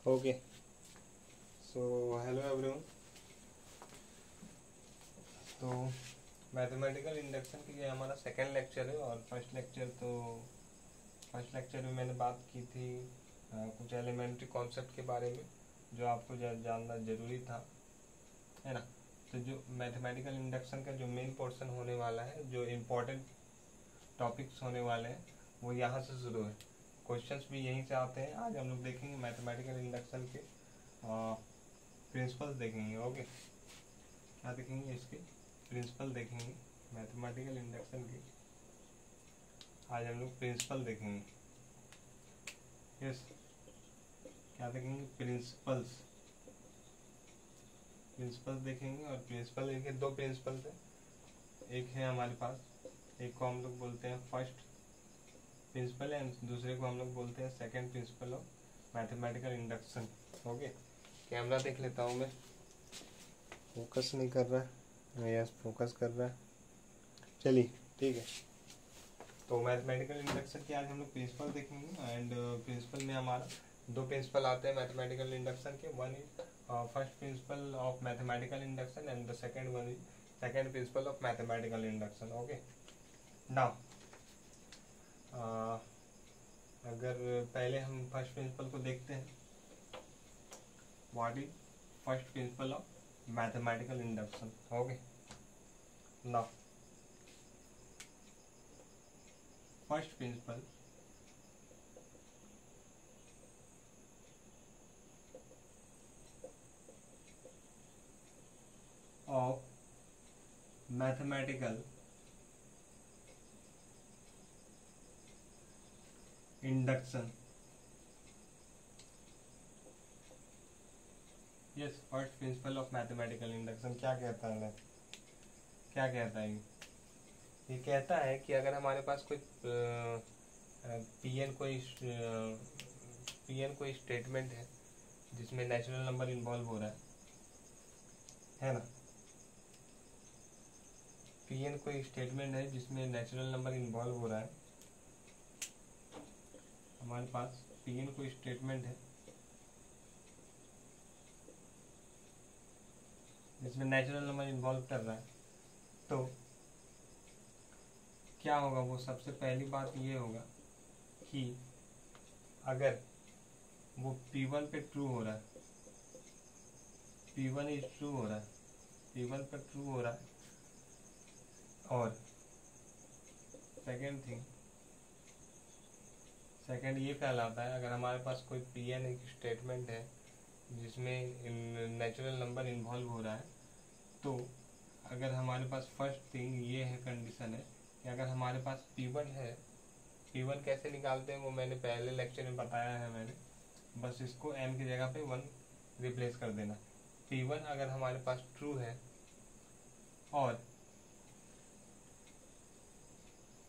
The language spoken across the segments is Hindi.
Okay so hello everyone. तो मैथमेटिकल इंडक्शन की ये हमारा सेकंड लेक्चर है और फर्स्ट लेक्चर में मैंने बात की थी कुछ एलिमेंट्री कॉन्सेप्ट के बारे में जो आपको जानना ज़रूरी था, है ना। तो जो मैथमेटिकल इंडक्शन का जो मेन पोर्शन होने वाला है, जो इम्पोर्टेंट टॉपिक्स होने वाले हैं, वो यहाँ से शुरू है। क्वेश्चंस भी यहीं से आते हैं। आज हम लोग देखेंगे मैथमेटिकल इंडक्शन के प्रिंसिपल्स देखेंगे। ओके, क्या देखेंगे? इसके प्रिंसिपल देखेंगे मैथमेटिकल इंडक्शन के। आज हम लोग प्रिंसिपल देखेंगे। यस, क्या देखेंगे? प्रिंसिपल्स देखेंगे। और प्रिंसिपल के दो प्रिंसिपल्स हैं। एक है हमारे पास, एक को हम लोग बोलते हैं फर्स्ट प्रिंसिपल एंड दूसरे को हम लोग बोलते हैं second principle of mathematical induction. Okay, camera देख लेता हूँ मैं। फोकस नहीं कर रहा है। यस, फोकस कर रहा है। चलिए ठीक है। तो मैथमेटिकल इंडक्शन के आज हम लोग प्रिंसिपल देखेंगे। एंड प्रिंसिपल में हमारा दो प्रिंसिपल आते हैं मैथमेटिकल इंडक्शन के। One is first principle of mathematical induction and the second one is second principle of mathematical induction. Okay, now अगर पहले हम फर्स्ट प्रिंसिपल को देखते हैं, what is first principle of mathematical induction. Okay, now first principle of mathematical induction। Yes, first principle of mathematical induction क्या कहता है? क्या कहता है? ये कहता है कि अगर हमारे पास कोई पीएन कोई स्टेटमेंट है जिसमें नेचुरल नंबर इन्वॉल्व हो रहा है ना। पीएन कोई स्टेटमेंट है जिसमें नेचुरल नंबर इन्वॉल्व हो रहा है। हमारे पास पीएन कोई स्टेटमेंट है जिसमें नेचुरल नंबर इन्वॉल्व कर रहा है, तो क्या होगा? वो सबसे पहली बात ये होगा कि अगर वो P1 पे ट्रू हो रहा है, P1 इज ट्रू हो रहा है, P1 पर ट्रू हो रहा है। और सेकंड ये कहलाता है, अगर हमारे पास कोई Pn एक स्टेटमेंट है जिसमें नेचुरल नंबर इन्वॉल्व हो रहा है, तो अगर हमारे पास फर्स्ट थिंग ये है, कंडीशन है कि अगर हमारे पास P1 है, P1 कैसे निकालते हैं वो मैंने पहले लेक्चर में बताया है मैंने। बस इसको m की जगह पे 1 रिप्लेस कर देना। P1 अगर हमारे पास ट्रू है और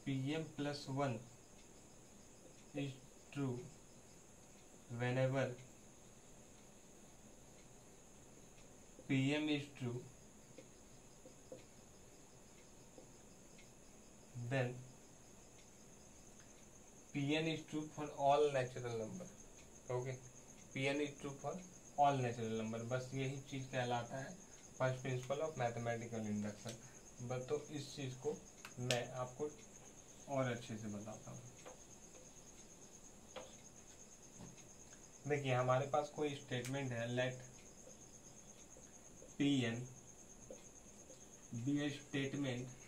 Pm plus 1 is true whenever Pm is true, then Pn is true for all natural number। Okay, Pn is true for all natural number। बस यही चीज कहलाता है first principle of mathematical induction. बस तो इस चीज को मैं आपको और अच्छे से बताता हूँ। देखिए, हमारे पास कोई स्टेटमेंट है, let Pn be a statement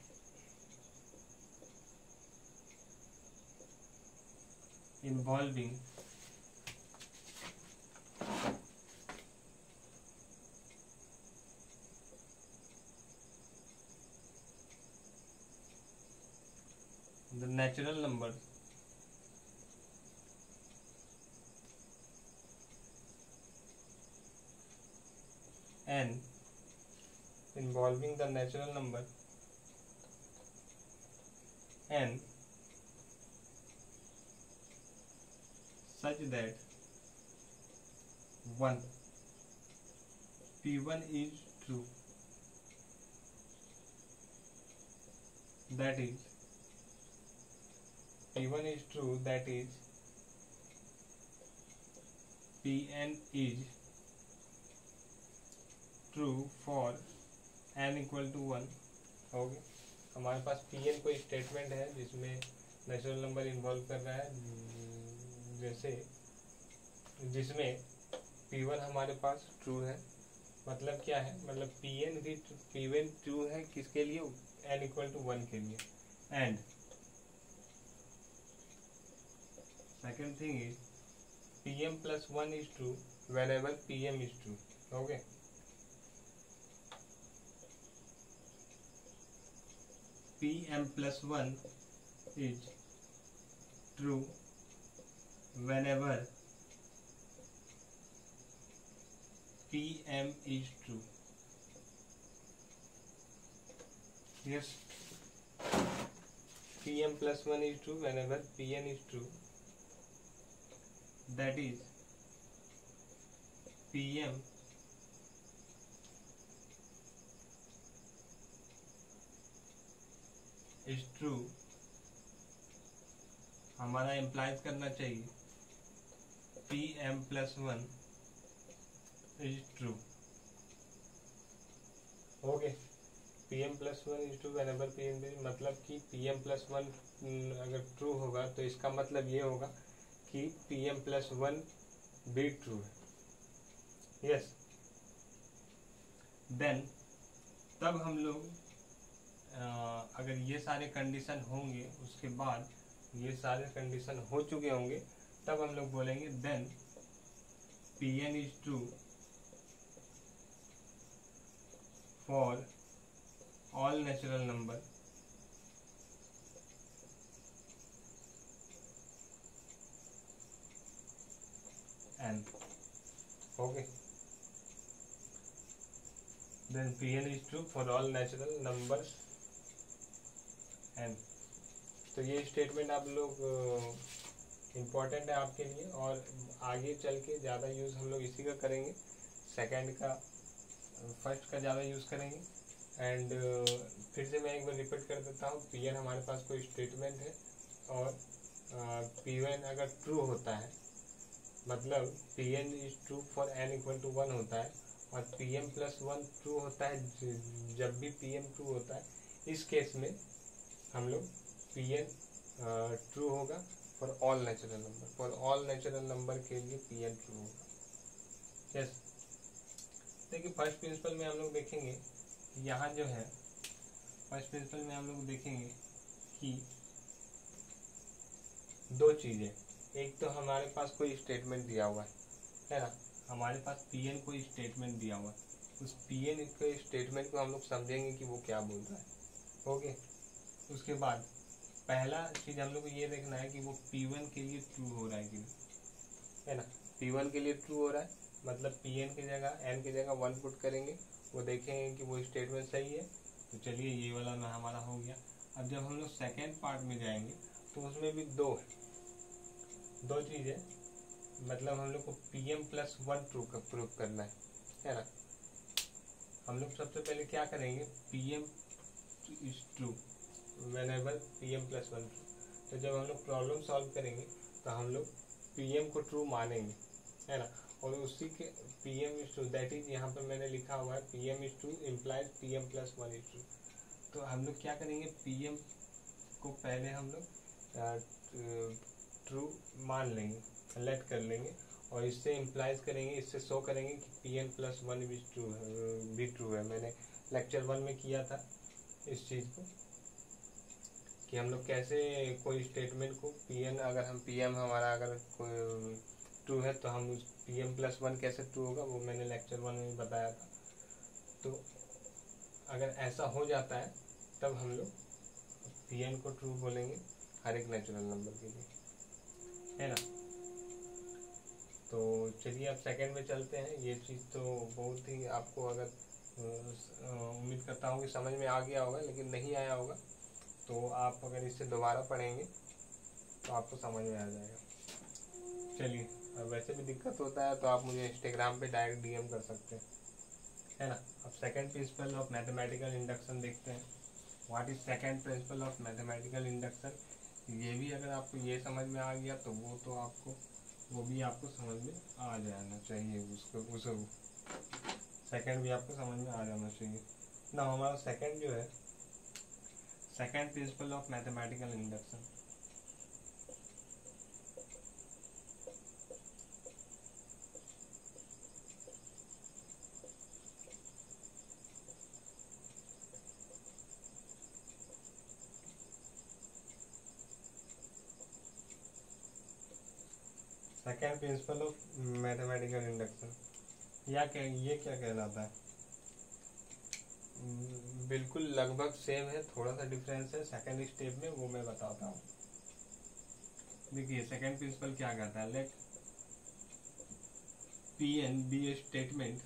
involving the natural number n, involving the natural number n such that 1 P1 is true, that is P1 is true, that is Pn is true for n equal to 1 हो गया। हमारे पास Pn कोई स्टेटमेंट है जिसमें नेचुरल नंबर इन्वॉल्व कर रहा है, जैसे जिसमें P1 हमारे पास ट्रू है, मतलब क्या है, मतलब Pn ट्रू है किसके लिए, n इक्वल टू 1 के लिए। And second thing is Pm plus 1 is true whenever Pm is true. Okay, Pm plus 1 is true whenever Pm is true. Yes, Pm plus 1 is true whenever Pn is true. That is, Pm is true, हमारा इम्प्लाइज करना चाहिए Pm plus 1 is true। Okay, Pm plus 1 is true whenever Pm, मतलब कि Pm plus 1 अगर ट्रू होगा तो इसका मतलब ये होगा कि Pm plus 1 भी ट्रू है। यस, देन तब हम लोग अगर ये सारे कंडीशन होंगे, उसके बाद ये सारे कंडीशन हो चुके होंगे, तब हम लोग बोलेंगे then Pn is true for all natural number n। Okay, then Pn is true for all natural numbers n। तो ये स्टेटमेंट आप लोग इम्पोर्टेंट है आपके लिए, और आगे चल के ज़्यादा यूज़ हम लोग इसी का करेंगे, सेकंड का फर्स्ट का ज़्यादा यूज़ करेंगे। एंड फिर से मैं एक बार रिपीट कर देता हूँ, Pn हमारे पास कोई स्टेटमेंट है और P1 अगर ट्रू होता है, मतलब Pn is true for n equal to 1 होता है, और Pm प्लस 1 ट्रू होता है जब भी Pm ट्रू होता है। इस केस में हम लोग Pn ट्रू होगा for all natural number, for all natural number के लिए Pn ट्रू होगा। यस, देखिए फर्स्ट प्रिंसिपल में हम लोग देखेंगे, यहाँ जो है फर्स्ट प्रिंसिपल में हम लोग देखेंगे कि दो चीज़ें, एक तो हमारे पास कोई स्टेटमेंट दिया हुआ है ना, हमारे पास Pn कोई स्टेटमेंट दिया हुआ है, उस Pn के स्टेटमेंट को हम लोग समझेंगे कि वो क्या बोल रहा है। ओके, उसके बाद पहला चीज हम लोग को ये देखना है कि वो P1 के लिए ट्रू हो रहा है कि नहीं, है ना। P1 के लिए ट्रू हो रहा है, मतलब Pn की जगह n की जगह 1 पुट करेंगे, वो देखेंगे कि वो स्टेटमेंट सही है। तो चलिए ये वाला में हमारा हो गया। अब जब हम लोग सेकेंड पार्ट में जाएंगे तो उसमें भी दो चीज़ है, मतलब हम लोग को Pm प्लस 1 प्रूव करना है ना। हम लोग सबसे पहले क्या करेंगे, Pm is true whenever Pm plus 1 true. तो जब हम लोग प्रॉब्लम सॉल्व करेंगे तो हम लोग Pm को ट्रू मानेंगे, है ना, और उसी के Pm is true, that is यहाँ पर मैंने लिखा हुआ है Pm is true implies Pm plus 1 is true. तो हम लोग क्या करेंगे, Pm को पहले हम लोग ट्रू मान लेंगे, लेट कर लेंगे, और इससे इम्प्लाइज करेंगे, इससे शो करेंगे कि Pn प्लस 1 भी ट्रू है। मैंने लेक्चर 1 में किया था इस चीज़ को, कि हम लोग कैसे कोई स्टेटमेंट को Pn, अगर हम Pm हमारा अगर कोई ट्रू है तो हम उस Pm प्लस 1 कैसे ट्रू होगा, वो मैंने लेक्चर 1 में बताया था। तो अगर ऐसा हो जाता है तब हम लोग Pn को ट्रू बोलेंगे हर एक नेचुरल नंबर के लिए, है ना। तो चलिए अब सेकंड में चलते हैं। ये चीज़ तो बहुत ही आपको, अगर उम्मीद करता हूँ कि समझ में आ गया होगा, लेकिन नहीं आया होगा तो आप अगर इससे दोबारा पढ़ेंगे तो आपको समझ में आ जाएगा। चलिए, अब वैसे भी दिक्कत होता है तो आप मुझे इंस्टाग्राम पे डायरेक्ट DM कर सकते हैं, है ना। अब second principle of mathematical induction देखते हैं। What is second principle of mathematical induction. ये भी अगर आपको ये समझ में आ गया तो वो तो आपको वो भी आपको समझ में आ जाना चाहिए, उसको उस सेकंड भी आपको समझ में आ जाना चाहिए ना। हमारा सेकंड जो है, second principle of mathematical induction. Second principle of mathematical induction या क्या, ये क्या कहलाता है? बिल्कुल लगभग सेम है, थोड़ा सा डिफरेंस है सेकेंड स्टेप में, वो मैं बताता हूँ। देखिए सेकेंड प्रिंसिपल क्या कहता है, let Pn be a statement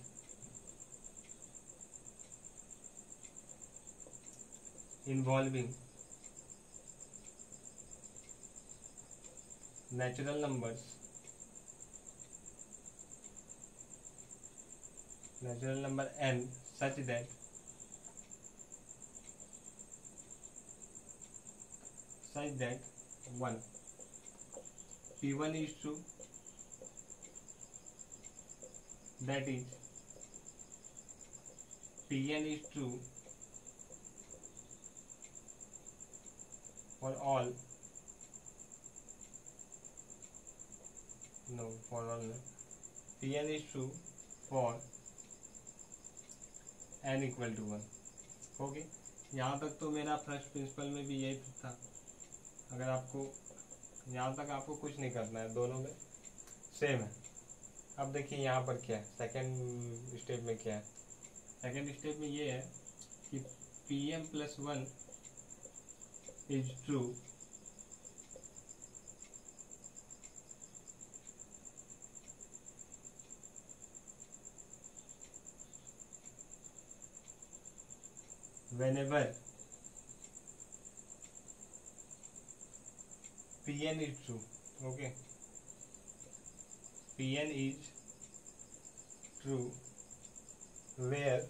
involving natural numbers natural number n such that one p1 is true, that is pn is true for all no for all pn is true for n equal to 1। Okay, यहाँ तक तो मेरा फर्स्ट प्रिंसिपल में भी यही था। अगर आपको यहाँ तक आपको कुछ नहीं करना है, दोनों में सेम है। अब देखिए यहाँ पर क्या है, सेकेंड स्टेप में क्या है। सेकेंड स्टेप में ये है कि Pm+1 is true whenever Pn is true। okay, Pn is true where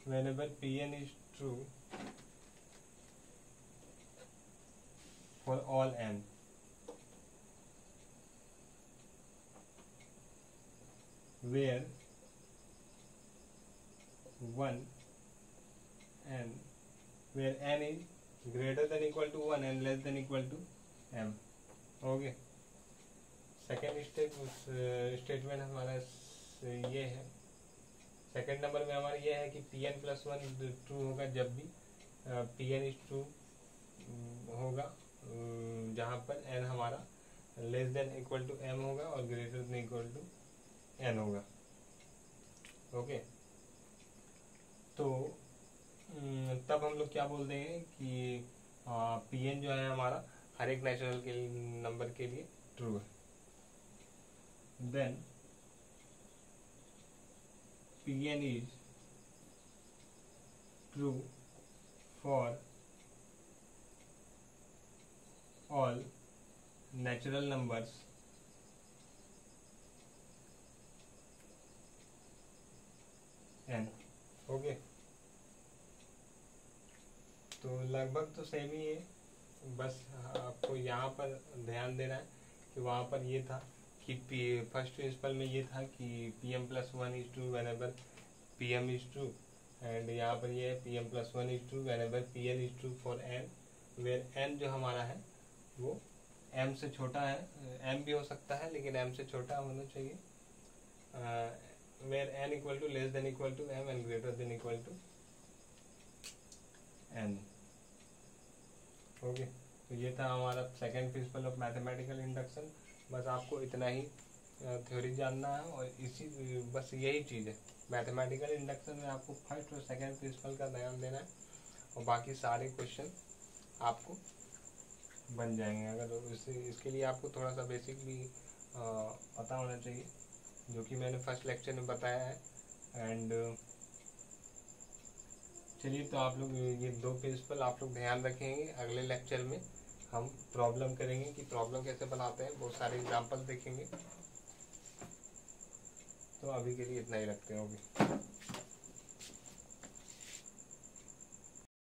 whenever Pn is true for all n, where 1 n where n is greater than equal to 1 and less than equal to m। Okay, second statement हमारा ये है। सेकेंड नंबर में हमारा ये है कि Pn+1 ट्रू होगा जब भी Pn इज ट्रू होगा जहाँ पर n हमारा less than equal to m होगा और greater than equal to n होगा। ओके, तो तब हम लोग क्या बोलते हैं कि Pn जो है हमारा हर एक नेचुरल के नंबर के लिए ट्रू है। Then Pn is true for all natural numbers n। Okay, तो लगभग तो सेम ही है, बस आपको यहाँ पर ध्यान देना है कि वहाँ पर ये था कि फर्स्ट प्रिंसिपल में ये था कि Pm+1 is true whenever Pm is true, and यहाँ पर ये है Pm+1 is true whenever Pn is true for n, where n जो हमारा है वो m से छोटा है, m भी हो सकता है लेकिन m से छोटा होना चाहिए, where n equal to less than equal to m and greater than equal to n। Okay, तो ये था हमारा second principle of mathematical induction. बस आपको इतना ही थ्योरी जानना है और इसी बस यही चीज़ है। मैथमेटिकल इंडक्शन में आपको फर्स्ट और सेकेंड प्रिंसिपल का ध्यान देना है और बाकी सारे क्वेश्चन आपको बन जाएंगे। अगर इसके लिए आपको थोड़ा सा बेसिक भी पता होना चाहिए, जो कि मैंने फर्स्ट लेक्चर में बताया है। एंड चलिए, तो आप लोग ये दो प्रिंसिपल आप लोग ध्यान रखेंगे। अगले लेक्चर में हम प्रॉब्लम करेंगे कि प्रॉब्लम कैसे बनाते हैं, बहुत सारे एग्जांपल देखेंगे। तो अभी के लिए इतना ही रखते हैं। ओके।